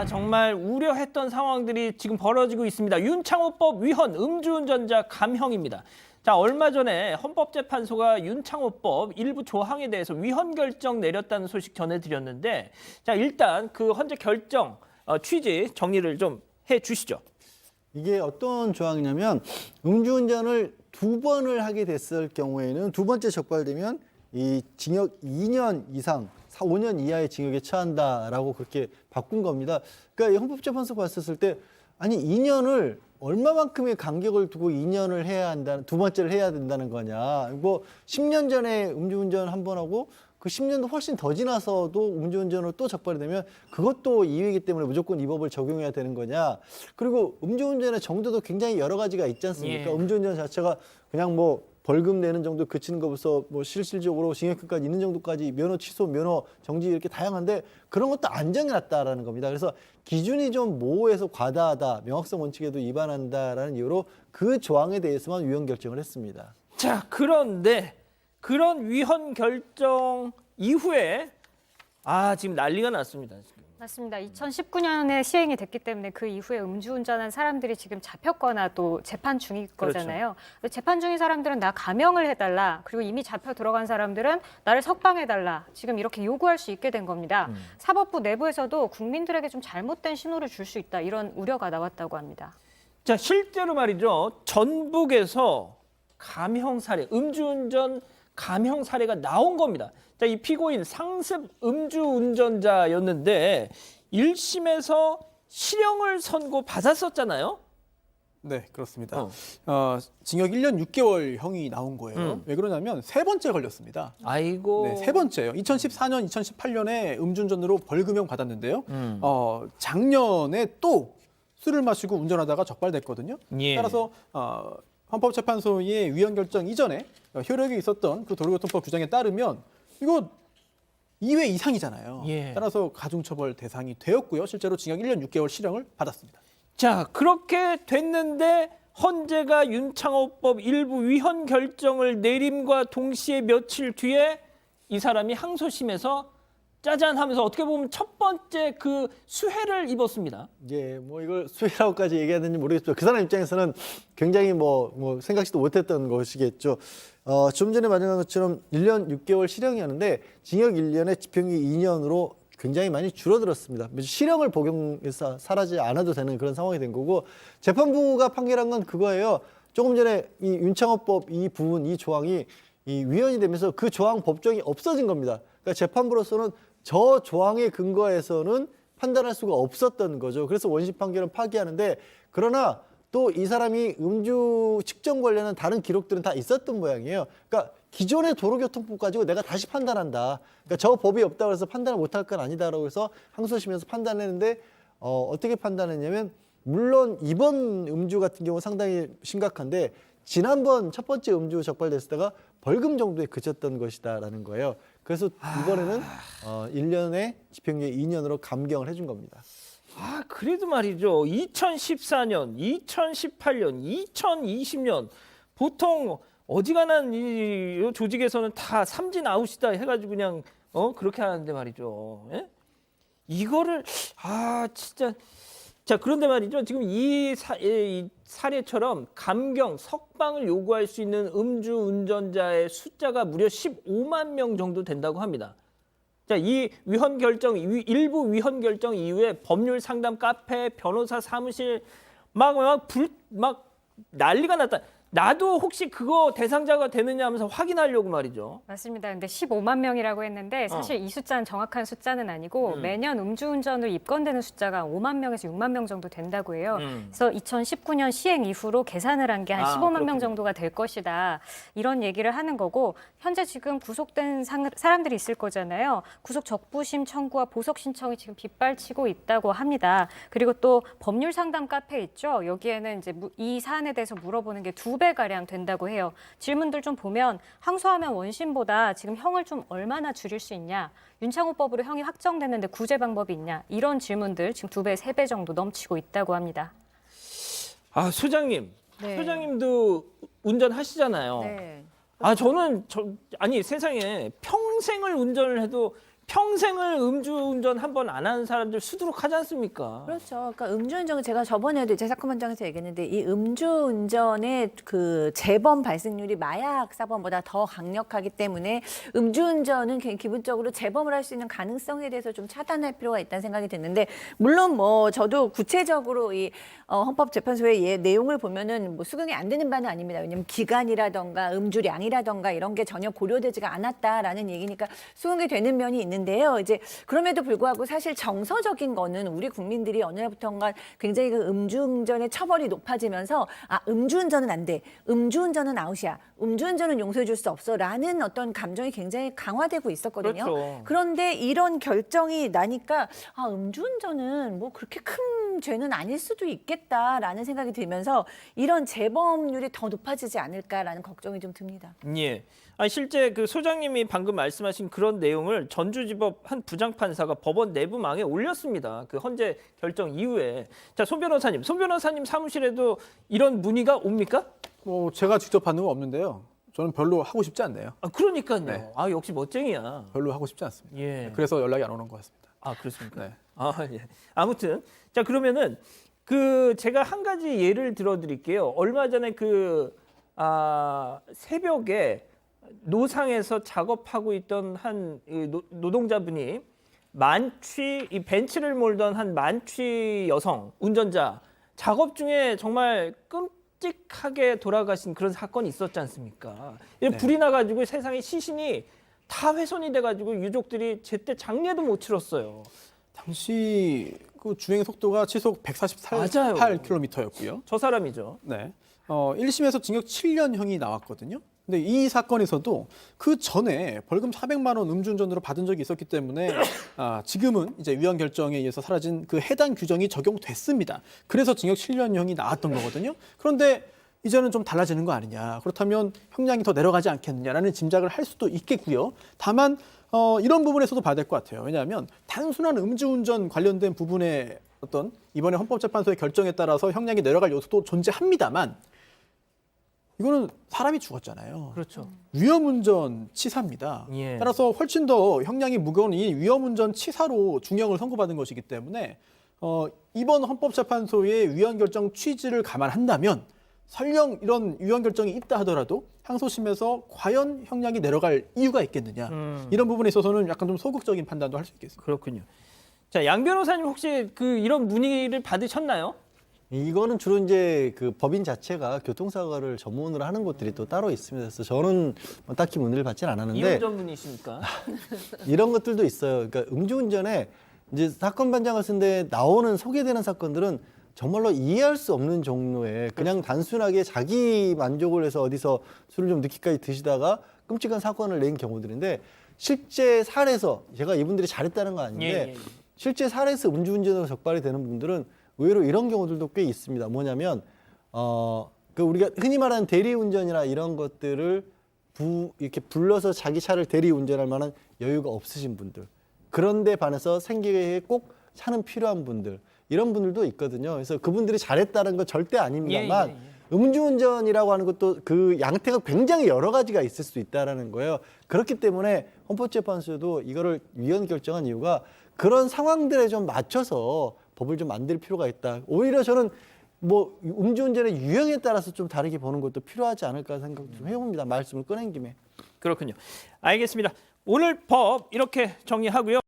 정말 우려했던 상황들이 지금 벌어지고 있습니다. 윤창호법 위헌 음주운전자 감형입니다. 자, 얼마 전에 헌법재판소가 윤창호법 일부 조항에 대해서 위헌 결정 내렸다는 소식 전해드렸는데, 자, 일단 그 헌재 결정 취지 정리를 좀 해주시죠. 이게 어떤 조항이냐면 음주운전을 2번을 하게 됐을 경우에는 두 번째 적발되면 이 징역 2년 이상 5년 이하의 징역에 처한다라고 그렇게 바꾼 겁니다. 그러니까 이 헌법재판소가 봤었을 때 아니 2년을 얼마만큼의 간격을 두고 2년을 해야 한다는 두 번째를 해야 된다는 거냐. 뭐 10년 전에 음주운전 한 번 하고 그 10년도 훨씬 더 지나서도 음주운전으로 또 적발이 되면 그것도 이유이기 때문에 무조건 이 법을 적용해야 되는 거냐. 그리고 음주운전의 정도도 굉장히 여러 가지가 있지 않습니까? 예. 음주운전 자체가 그냥 뭐 벌금 내는 정도 그치는 것부터 뭐 실질적으로 징역형까지 있는 정도까지 면허 취소, 면허 정지 이렇게 다양한데 그런 것도 안 정해놨다라는 겁니다. 그래서 기준이 좀 모호해서 과다하다, 명확성 원칙에도 위반한다라는 이유로 그 조항에 대해서만 위헌 결정을 했습니다. 자, 그런데 그런 위헌 결정 이후에 지금 난리가 났습니다. 맞습니다. 2019년에 시행이 됐기 때문에 그 이후에 음주운전한 사람들이 지금 잡혔거나 또 재판 중일 거잖아요. 그렇죠. 재판 중인 사람들은 나 감형을 해달라. 그리고 이미 잡혀 들어간 사람들은 나를 석방해달라. 지금 이렇게 요구할 수 있게 된 겁니다. 사법부 내부에서도 국민들에게 좀 잘못된 신호를 줄 수 있다. 이런 우려가 나왔다고 합니다. 자, 실제로 말이죠. 전북에서 감형 사례, 음주운전 감형 사례가 나온 겁니다. 자, 이 피고인 상습 음주운전자였는데 1심에서 실형을 선고받았었잖아요. 네, 그렇습니다. 징역 1년 6개월 형이 나온 거예요. 왜 그러냐면 세 번째 걸렸습니다. 아이고. 네, 세 번째요. 2014년, 2018년에 음주운전으로 벌금형 받았는데요. 작년에 또 술을 마시고 운전하다가 적발됐거든요. 예. 따라서 헌법재판소의 위헌 결정 이전에 효력이 있었던 그 도로교통법 규정에 따르면 이거 2회 이상이잖아요. 예. 따라서 가중처벌 대상이 되었고요. 실제로 징역 1년 6개월 실형을 받았습니다. 자, 그렇게 됐는데 헌재가 윤창호법 일부 위헌 결정을 내림과 동시에 며칠 뒤에 이 사람이 항소심에서 짜잔 하면서 어떻게 보면 첫 번째 그 수혜를 입었습니다. 예, 뭐 이걸 수혜라고까지 얘기해야 되는지 모르겠지만 그 사람 입장에서는 굉장히 뭐 생각지도 못했던 것이겠죠. 좀 전에 말한 것처럼 1년 6개월 실형이었는데 징역 1년에 집행유예 2년으로 굉장히 많이 줄어들었습니다. 실형을 복용해서 사라지지 않아도 되는 그런 상황이 된 거고 재판부가 판결한 건 그거예요. 조금 전에 이 윤창호법 이 부분, 이 조항이 이 위헌이 되면서 그 조항 법정이 없어진 겁니다. 그러니까 재판부로서는 저 조항에 근거해서는 판단할 수가 없었던 거죠. 그래서 원심 판결은 파기하는데 그러나 또 이 사람이 음주 측정 관련한 다른 기록들은 다 있었던 모양이에요. 그러니까 기존의 도로교통법 가지고 내가 다시 판단한다. 그러니까 저 법이 없다고 해서 판단을 못할 건 아니다라고 해서 항소심에서 판단을 했는데 어떻게 판단했냐면 물론 이번 음주 같은 경우 상당히 심각한데 지난번 첫 번째 음주 적발됐을 때가 벌금 정도에 그쳤던 것이다라는 거예요. 그래서 이번에는 1년에 집행유예 2년으로 감경을 해준 겁니다. 그래도 말이죠. 2014년, 2018년, 2020년 보통 어지간한 이 조직에서는 다 삼진 아웃이다 해가지고 그냥 그렇게 하는데 말이죠. 예? 이거를 진짜. 자, 그런데 말이죠. 지금 이 사례처럼 감경, 석방을 요구할 수 있는 음주운전자의 숫자가 무려 15만 명 정도 된다고 합니다. 자, 이 위헌 결정, 일부 위헌 결정 이후에 법률 상담 카페, 변호사 사무실 막 난리가 났다. 나도 혹시 그거 대상자가 되느냐 하면서 확인하려고 말이죠. 맞습니다. 근데 15만 명이라고 했는데 사실 이 숫자는 정확한 숫자는 아니고 매년 음주운전으로 입건되는 숫자가 5만 명에서 6만 명 정도 된다고 해요. 그래서 2019년 시행 이후로 계산을 한 게 한 15만 명 정도가 될 것이다. 이런 얘기를 하는 거고 현재 지금 구속된 사람들이 있을 거잖아요. 구속 적부심 청구와 보석 신청이 지금 빗발치고 있다고 합니다. 그리고 또 법률 상담 카페 있죠. 여기에는 이제 이 사안에 대해서 물어보는 게 2배가량 된다고 해요. 질문들 좀 보면 항소하면 원심보다 지금 형을 좀 얼마나 줄일 수 있냐. 윤창호법으로 형이 확정됐는데 구제 방법이 있냐. 이런 질문들 지금 2배, 3배 정도 넘치고 있다고 합니다. 소장님. 네. 소장님도 운전하시잖아요. 네. 저는 세상에 평생을 운전을 해도 평생을 음주운전 한 번 안 하는 사람들 수두룩하지 않습니까? 그렇죠. 그러니까 음주운전은 제가 저번에도 이제 사건 현장에서 얘기했는데 이 음주운전의 그 재범 발생률이 마약 사범보다 더 강력하기 때문에 음주운전은 기본적으로 재범을 할 수 있는 가능성에 대해서 좀 차단할 필요가 있다는 생각이 드는데 물론 뭐 저도 구체적으로 이 헌법재판소의 내용을 보면은 뭐 수긍이 안 되는 바는 아닙니다. 왜냐하면 기간이라던가 음주량이라던가 이런 게 전혀 고려되지가 않았다라는 얘기니까 수긍이 되는 면이 있는데요. 이제 그럼에도 불구하고 사실 정서적인 거는 우리 국민들이 어느 날부터인가 굉장히 그 음주운전의 처벌이 높아지면서 아 음주운전은 안 돼, 음주운전은 아웃이야, 음주운전은 용서해 줄 수 없어라는 어떤 감정이 굉장히 강화되고 있었거든요. 그렇죠. 그런데 이런 결정이 나니까 아 음주운전은 뭐 그렇게 큰 죄는 아닐 수도 있겠다라는 생각이 들면서 이런 재범률이 더 높아지지 않을까라는 걱정이 좀 듭니다. 예. 실제 그 소장님이 방금 말씀하신 그런 내용을 전주지법 한 부장판사가 법원 내부망에 올렸습니다. 그 헌재 결정 이후에. 자, 손 변호사님 사무실에도 이런 문의가 옵니까? 제가 직접 받는 건 없는데요. 저는 별로 하고 싶지 않네요. 그러니까요. 네. 역시 멋쟁이야. 별로 하고 싶지 않습니다. 예. 그래서 연락이 안 오는 것 같습니다. 그렇습니까? 네. 예. 아무튼 자 그러면은 제가 한 가지 예를 들어드릴게요. 얼마 전에 새벽에 노상에서 작업하고 있던 한 노동자분이 이 벤츠를 몰던 한 만취 여성 운전자 작업 중에 정말 끔찍하게 돌아가신 그런 사건이 있었지 않습니까? 불이 나가지고 세상에 시신이 다 훼손이 돼가지고 유족들이 제때 장례도 못 치렀어요. 당시 그 주행 속도가 시속 맞아요. 148km였고요. 저 사람이죠. 네. 1심에서 징역 7년형이 나왔거든요. 근데 이 사건에서도 그 전에 벌금 400만 원 음주운전으로 받은 적이 있었기 때문에 지금은 이제 위헌 결정에 의해서 사라진 그 해당 규정이 적용됐습니다. 그래서 징역 7년형이 나왔던 거거든요. 그런데 이제는 좀 달라지는 거 아니냐. 그렇다면 형량이 더 내려가지 않겠느냐라는 짐작을 할 수도 있겠고요. 다만 이런 부분에서도 봐야 될 것 같아요. 왜냐하면 단순한 음주운전 관련된 부분에 어떤 이번에 헌법재판소의 결정에 따라서 형량이 내려갈 요소도 존재합니다만 이거는 사람이 죽었잖아요. 그렇죠. 위험운전 치사입니다. 예. 따라서 훨씬 더 형량이 무거운 이 위험운전 치사로 중형을 선고받은 것이기 때문에 이번 헌법재판소의 위헌 결정 취지를 감안한다면 설령 이런 위헌 결정이 있다 하더라도 항소심에서 과연 형량이 내려갈 이유가 있겠느냐. 이런 부분에 있어서는 약간 좀 소극적인 판단도 할 수 있겠습니다. 그렇군요. 자, 양 변호사님 혹시 이런 문의를 받으셨나요? 이거는 주로 이제 그 법인 자체가 교통사고를 전문으로 하는 곳들이 또 따로 있습니다. 그래서 저는 딱히 문의를 받지는 않았는데 이혼 전문이십니까? 이런 것들도 있어요. 그러니까 음주운전에 이제 사건 반장을 쓴데 나오는 소개되는 사건들은 정말로 이해할 수 없는 종류의 그냥 단순하게 자기 만족을 해서 어디서 술을 좀 늦게까지 드시다가 끔찍한 사건을 낸 경우들인데 실제 사례에서 제가 이분들이 잘했다는 건 아닌데 실제 사례에서 음주운전으로 적발이 되는 분들은 의외로 이런 경우들도 꽤 있습니다. 뭐냐면 그 우리가 흔히 말하는 대리운전이나 이런 것들을 이렇게 불러서 자기 차를 대리운전할 만한 여유가 없으신 분들, 그런데 반해서 생계에 꼭 차는 필요한 분들, 이런 분들도 있거든요. 그래서 그분들이 잘했다는 건 절대 아닙니다만 음주운전이라고 하는 것도 그 양태가 굉장히 여러 가지가 있을 수 있다라는 거예요. 그렇기 때문에 헌법재판소도 이거를 위헌 결정한 이유가 그런 상황들에 좀 맞춰서 법을 좀 만들 필요가 있다. 오히려 저는 뭐 음주운전의 유형에 따라서 좀 다르게 보는 것도 필요하지 않을까 생각 좀 해봅니다. 말씀을 꺼낸 김에. 그렇군요. 알겠습니다. 오늘 법 이렇게 정리하고요.